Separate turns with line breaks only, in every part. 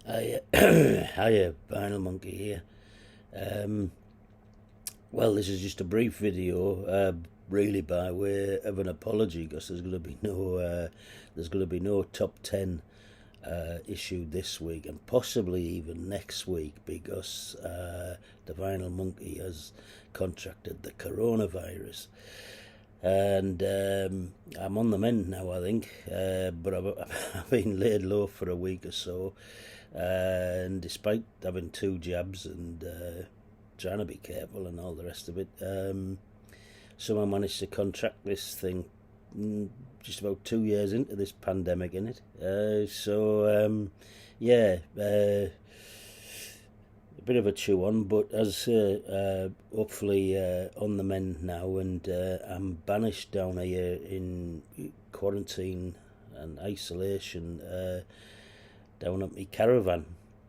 Hi, hiya, Vinyl Monkey here. Um, well, this is just a brief video, really by way of an apology, because there's going to be no top 10 issued this week, and possibly even next week, because the Vinyl Monkey has contracted the coronavirus. And I'm on the mend now, I think, but I've been laid low for a week or so, and despite having two jabs and trying to be careful and all the rest of it, someone managed to contract this thing just about 2 years into this pandemic, in it. Yeah, a bit of a chew on, but as I say, hopefully on the mend now, and I'm banished down here in quarantine and isolation down at my caravan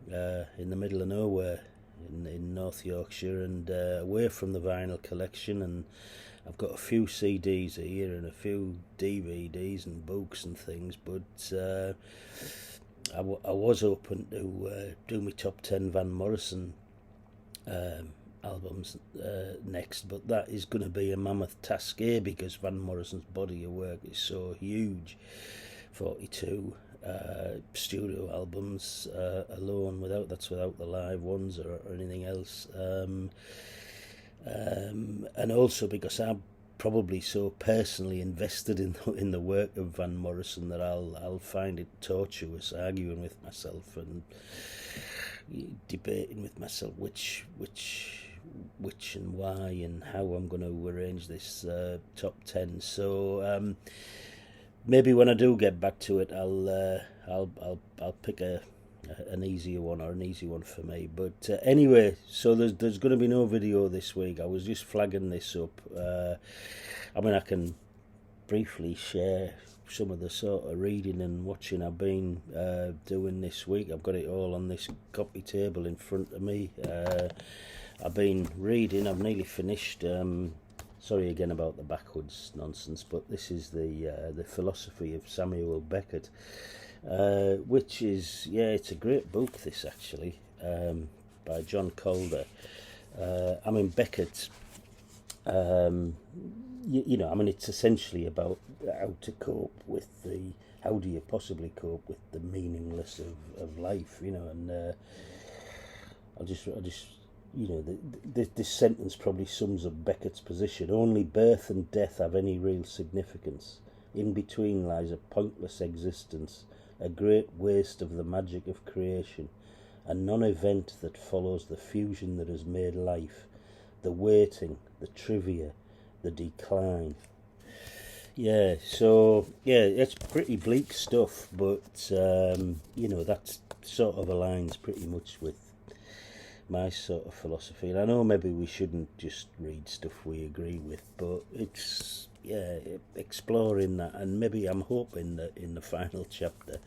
in the middle of nowhere in North Yorkshire, and away from the vinyl collection. And I've got a few CDs here and a few DVDs and books and things, but I was hoping to do my top 10 Van Morrison albums next, but that is going to be a mammoth task here, because Van Morrison's body of work is so huge. 42 studio albums alone, without the live ones or anything else. And also because I'm probably so personally invested in the work of Van Morrison that I'll find it tortuous arguing with myself and debating with myself which and why and how I'm going to arrange this top 10. So maybe when I do get back to it, I'll pick an easier one, or an easy one for me. But anyway, so there's going to be no video this week. I was just flagging this up. I mean, I can briefly share some of the sort of reading and watching I've been doing this week. I've got it all on this coffee table in front of me. I've been reading. I've nearly finished. Sorry again about the backwards nonsense, but this is the philosophy of Samuel Beckett, which is, it's a great book. This actually, by John Calder. I mean, Beckett. I mean, it's essentially about how do you possibly cope with the meaningless of life, and I'll just this sentence probably sums up Beckett's position. Only birth and death have any real significance. In between lies a pointless existence, a great waste of the magic of creation, a non-event that follows the fusion that has made life, the waiting, the trivia, the decline. It's pretty bleak stuff, but that sort of aligns pretty much with my sort of philosophy. And I know maybe we shouldn't just read stuff we agree with, but it's exploring that, and maybe I'm hoping that in the final chapter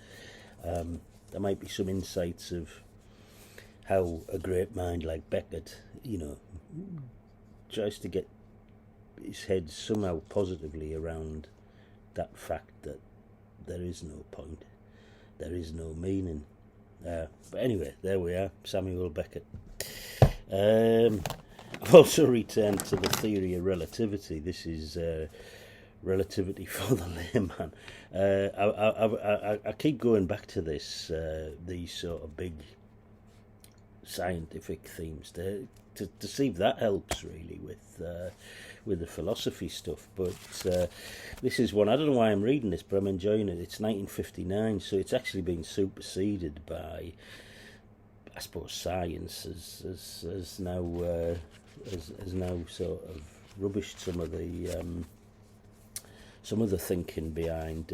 there might be some insights of how a great mind like Beckett, tries to get his head somehow positively around that fact that there is no point, there is no meaning. But anyway, there we are, Samuel Beckett. I've also returned to the theory of relativity. This is relativity for the layman. I keep going back to these sort of big scientific themes to see if that helps really with the philosophy stuff. But this is one, I don't know why I'm reading this, but I'm enjoying it. It's 1959, so it's actually been superseded by, I suppose, science has now sort of rubbished some of the thinking behind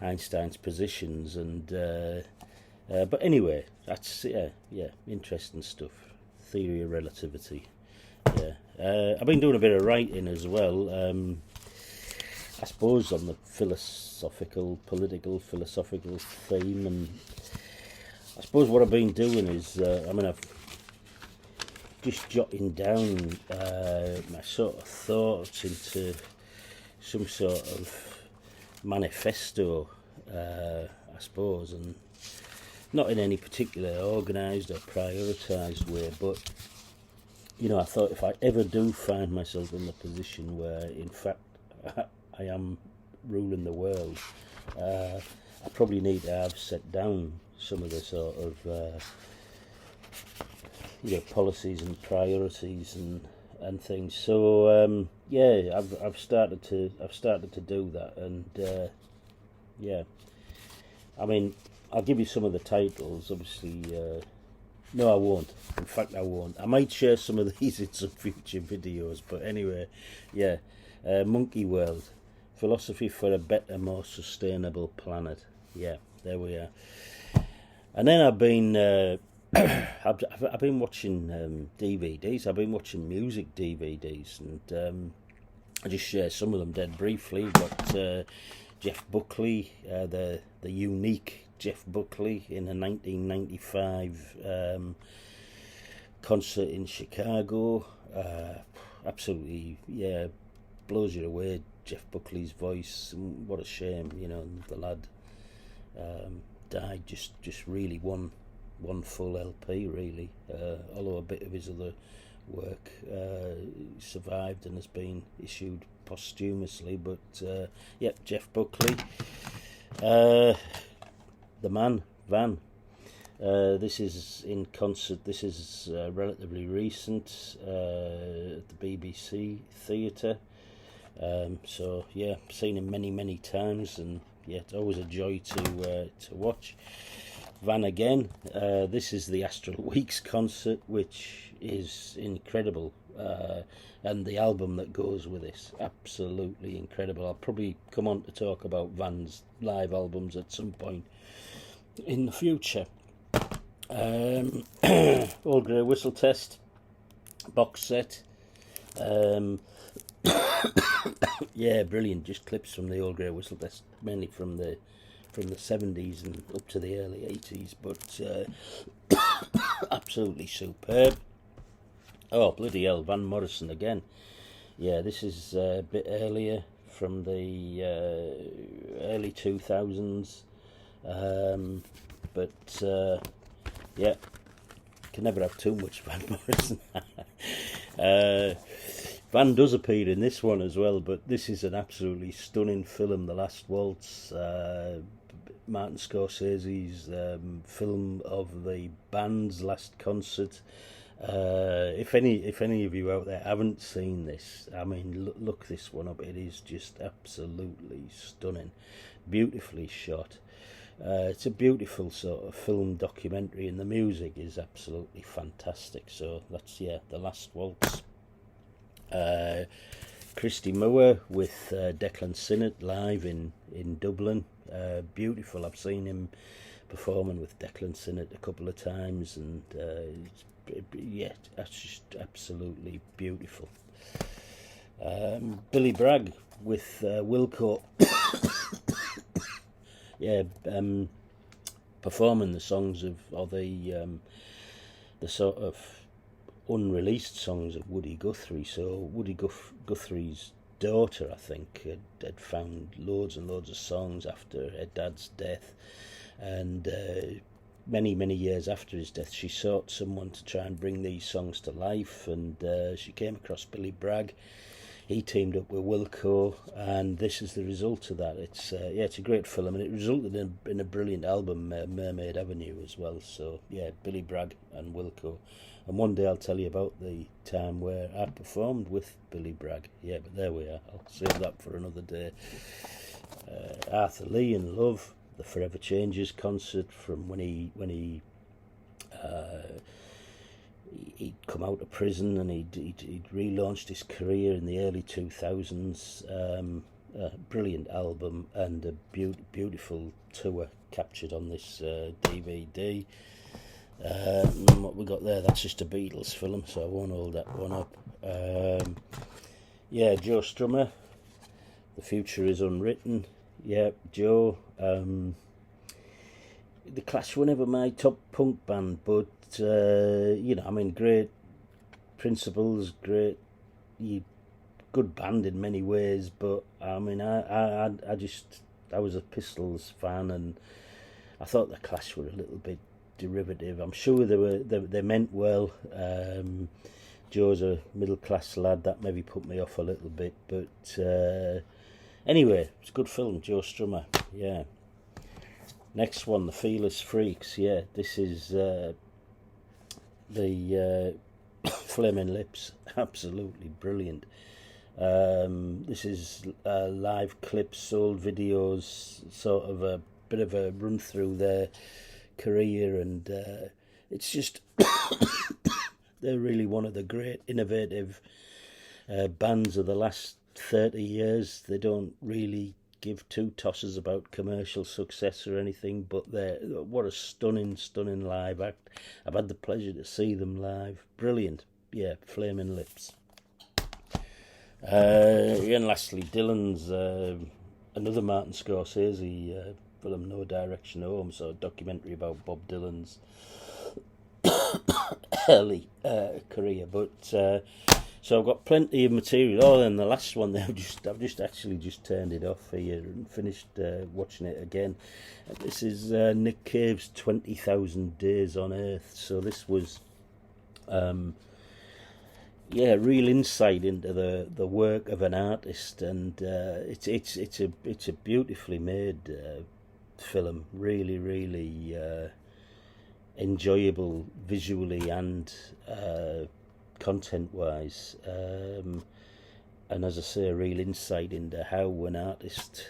Einstein's positions. And but anyway, that's interesting stuff. Theory of relativity. I've been doing a bit of writing as well. I suppose on the philosophical theme, and I suppose what I've been doing is, I've just jotting down my sort of thoughts into some sort of manifesto, I suppose, and not in any particular organised or prioritised way, but you know, I thought if I ever do find myself in the position where, in fact, I am ruling the world, I probably need to have set down some of the sort of policies and priorities and things. So yeah, I've started to do that, and yeah, I mean, I'll give you some of the titles. Obviously, no, I won't. In fact, I won't. I might share some of these in some future videos. But anyway, yeah, Monkey World, Philosophy for a Better, More Sustainable Planet. Yeah, there we are. And then I've been I've been watching DVDs. I've been watching music DVDs, and I just share some of them dead briefly. We've got Jeff Buckley, the unique Jeff Buckley in a 1995 concert in Chicago. Absolutely, yeah, blows you away. Jeff Buckley's voice. What a shame, you know. The lad died just really one full LP, really. Although a bit of his other work survived and has been issued posthumously. But yeah, Jeff Buckley. The man, Van. This is in concert. This is relatively recent at the BBC Theatre. So yeah, seen him many times, and yeah, it's always a joy to watch. Van again. This is the Astral Weeks concert, which is incredible, and the album that goes with this, absolutely incredible. I'll probably come on to talk about Van's live albums at some point in the future. Old Grey Whistle Test box set. Yeah, brilliant. Just clips from the Old Grey Whistle Test, mainly from the 70s and up to the early 80s, but absolutely superb. Oh, bloody hell, Van Morrison again. Yeah, this is a bit earlier, from the early 2000s. But yeah, can never have too much Van Morrison. Van does appear in this one as well, but this is an absolutely stunning film, The Last Waltz, Martin Scorsese's film of the band's last concert. If any of you out there haven't seen this, I mean, look this one up. It is just absolutely stunning, beautifully shot. It's a beautiful sort of film documentary, and the music is absolutely fantastic. So that's, yeah, The Last Waltz. Christy Moore with Declan Sinnott live in Dublin. Beautiful. I've seen him performing with Declan Sinnott a couple of times, and yeah, that's just absolutely beautiful. Billy Bragg with Wilco. Yeah, performing the songs of, or the sort of unreleased songs of Woody Guthrie. So Woody Guthrie's daughter, I think, had found loads and loads of songs after her dad's death, and many years after his death, she sought someone to try and bring these songs to life, and she came across Billy Bragg. He teamed up with Wilco, and this is the result of that. It's yeah, it's a great film, and it resulted in a brilliant album, Mermaid Avenue, as well. So yeah, Billy Bragg and Wilco. And one day I'll tell you about the time where I performed with Billy Bragg. Yeah, but there we are. I'll save that for another day. Arthur Lee in Love, the Forever Changes concert, from when he'd come out of prison, and he'd relaunched his career in the early 2000s. Brilliant album, and a beautiful tour captured on this DVD. What we got there, that's just a Beatles film, so I won't hold that one up. Yeah, Joe Strummer, The Future Is Unwritten. Yeah, Joe. The Clash were never my top punk band, but you know, I mean, great principles, great, good band in many ways. But I mean, I was a Pistols fan, and I thought the Clash were a little bit derivative. I'm sure they meant well. Joe's a middle class lad, that maybe put me off a little bit, but anyway, it's a good film. Joe Strummer, yeah. Next one, The Fearless Freaks. Yeah, this is the Flaming Lips, absolutely brilliant. This is live clips, old videos, sort of a bit of a run through their career, and it's just they're really one of the great innovative bands of the last 30 years. They don't really give two tosses about commercial success or anything, but what a stunning live act. I've had the pleasure to see them live. Brilliant. Yeah, Flaming Lips. And lastly, Dylan's another Martin Scorsese film, No Direction Home, so a documentary about Bob Dylan's early career. But so I've got plenty of material. Oh, and the last one, I've just actually turned it off here and finished watching it again. This is Nick Cave's 20,000 Days on Earth. So this was real insight into the work of an artist, and it's a beautifully made film, really enjoyable visually and content wise, and as I say, a real insight into how an artist's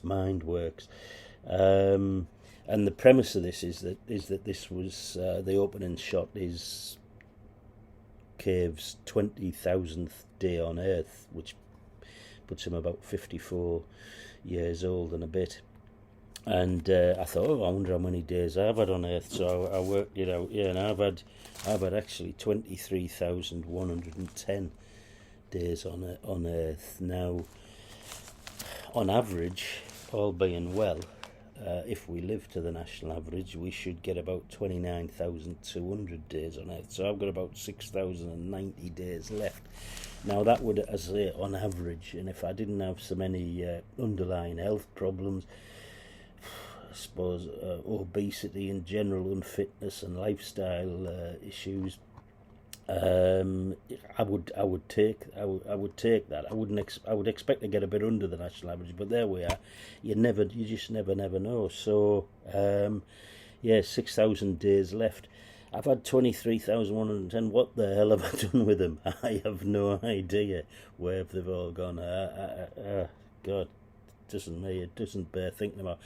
mind works. And the premise of this is that this was the opening shot is Cave's 20,000th day on Earth, which puts him about 54 years old and a bit. And I thought, I wonder how many days I've had on Earth. So I worked it out. Yeah, and I've had actually 23,110 days on Earth. Now, on average, all being well, if we live to the national average, we should get about 29,200 days on Earth. So I've got about 6,090 days left. Now that would, as I say, on average, and if I didn't have so many underlying health problems, I suppose obesity and general unfitness and lifestyle issues, I would take that. I would expect to get a bit under the national average, but there we are. You just never know. So 6,000 days left. I've had 23,110. What the hell have I done with them? I have no idea where they've all gone. God, it doesn't bear thinking about.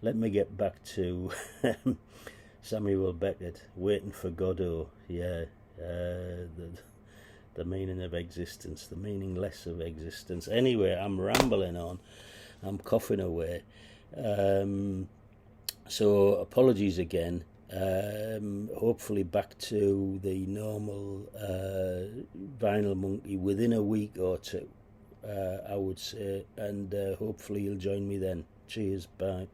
Let me get back to Samuel Beckett, Waiting for Godot. Yeah. The meaning of existence, the meaningless of existence. Anyway, I'm rambling on, I'm coughing away, so apologies again. Hopefully back to the normal Vinyl Monkey within a week or two, I would say, and hopefully you'll join me then. Cheers, bye.